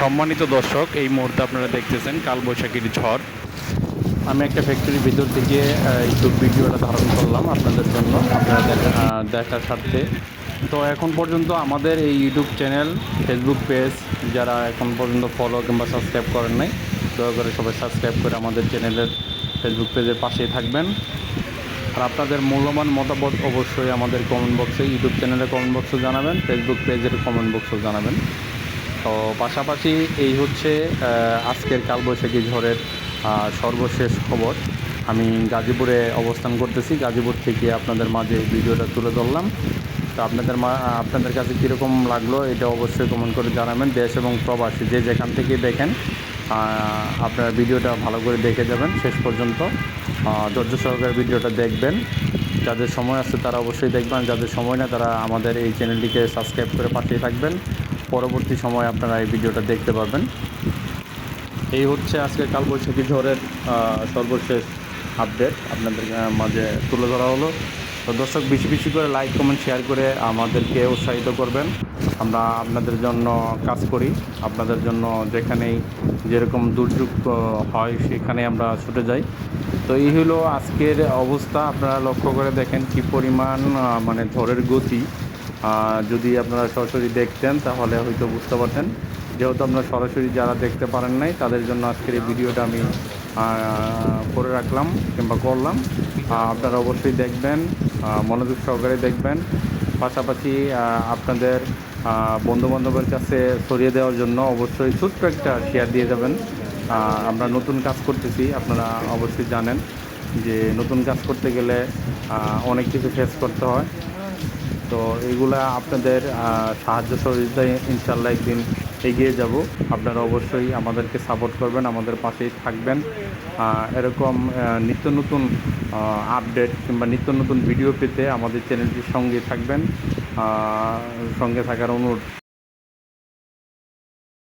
সম্মানিত দর্শক, এই মুহূর্তে আপনারা দেখতেছেন কালবৈশাখীর ঝড়। আমি একটা ফ্যাক্টরির ভিতর থেকে একটু ভিডিওটা ধারণ করলাম আপনাদের জন্য, আপনারা দেখার স্বার্থে। তো এখন পর্যন্ত আমাদের এই ইউটিউব চ্যানেল, ফেসবুক পেজ যারা এখন পর্যন্ত ফলো কিংবা সাবস্ক্রাইব করেন নাই, দয়া করে সবাই সাবস্ক্রাইব করে আমাদের চ্যানেলের ফেসবুক পেজের পাশেই থাকবেন। আর আপনাদের মূল্যবান মতামত অবশ্যই আমাদের কমেন্ট বক্সে, ইউটিউব চ্যানেলের কমেন্ট বক্সে জানাবেন, ফেসবুক পেজের কমেন্ট বক্সেও জানাবেন। তো পাশাপাশি এই হচ্ছে আজকের কালবৈশাখী ঝড়ের সর্বশেষ খবর। আমি গাজীপুরে অবস্থান করতেছি, গাজীপুর থেকে আপনাদের মাঝে এই ভিডিওটা তুলে ধরলাম। তো আপনাদের কাছে কীরকম লাগলো এটা অবশ্যই কমেন্ট করে জানাবেন। দেশ এবং প্রবাসী যে যেখান থেকেই দেখেন, আপনারা ভিডিওটা ভালো করে দেখে যাবেন শেষ পর্যন্ত, ধৈর্য সহকারে ভিডিওটা দেখবেন। যাদের সময় আছে তারা অবশ্যই দেখবেন, যাদের সময় না তারা আমাদের এই চ্যানেলটিকে সাবস্ক্রাইব করে পাশেই থাকবেন। পরবর্তী সময় আপনারা এই ভিডিওটা দেখতে পারবেন। এই হচ্ছে আজকে কালবৈশাখী ঝড়ের সর্বশেষ আপডেট আপনাদের মাঝে তুলে ধরা হলো। তো দর্শক, বেশি বেশি করে লাইক কমেন্ট শেয়ার করে আমাদেরকে উৎসাহিত করবেন। আমরা আপনাদের জন্য কাজ করি, আপনাদের জন্য যেখানেই যেরকম দুর্যোগ হয় সেখানে আমরা ছুটে যাই। তো এই হলো আজকের অবস্থা। আপনারা লক্ষ্য করে দেখেন কি পরিমাণ মানে ঝড়ের গতি। যদি আপনারা সরাসরি দেখতেন তাহলে হয়তো বুঝতে পারতেন। যেহেতু আপনারা সরাসরি যারা দেখতে পারেন নাই তাদের জন্য আজকের এই ভিডিওটা আমি করে রাখলাম কিংবা করলাম। আপনারা অবশ্যই দেখবেন, মনোযোগ সহকারে দেখবেন। পাশাপাশি আপনাদের বন্ধুবান্ধবের কাছে ছড়িয়ে দেওয়ার জন্য অবশ্যই ছোট্ট একটা শেয়ার দিয়ে যাবেন। আমরা নতুন কাজ করতেছি, আপনারা অবশ্যই জানেন যে নতুন কাজ করতে গেলে অনেক কিছু ফেস করতে হয়। তো এইগুলা আপনাদের সাহায্য সহযোগিতায় ইনশাল্লাহ একদিন এগিয়ে যাব। আপনারা অবশ্যই আমাদেরকে সাপোর্ট করবেন, আমাদের পাশেই থাকবেন। এরকম নিত্য নতুন আপডেট কিংবা নিত্য নতুন ভিডিও পেতে আমাদের চ্যানেলটির সঙ্গে থাকবেন, সঙ্গে থাকার অনুরোধ।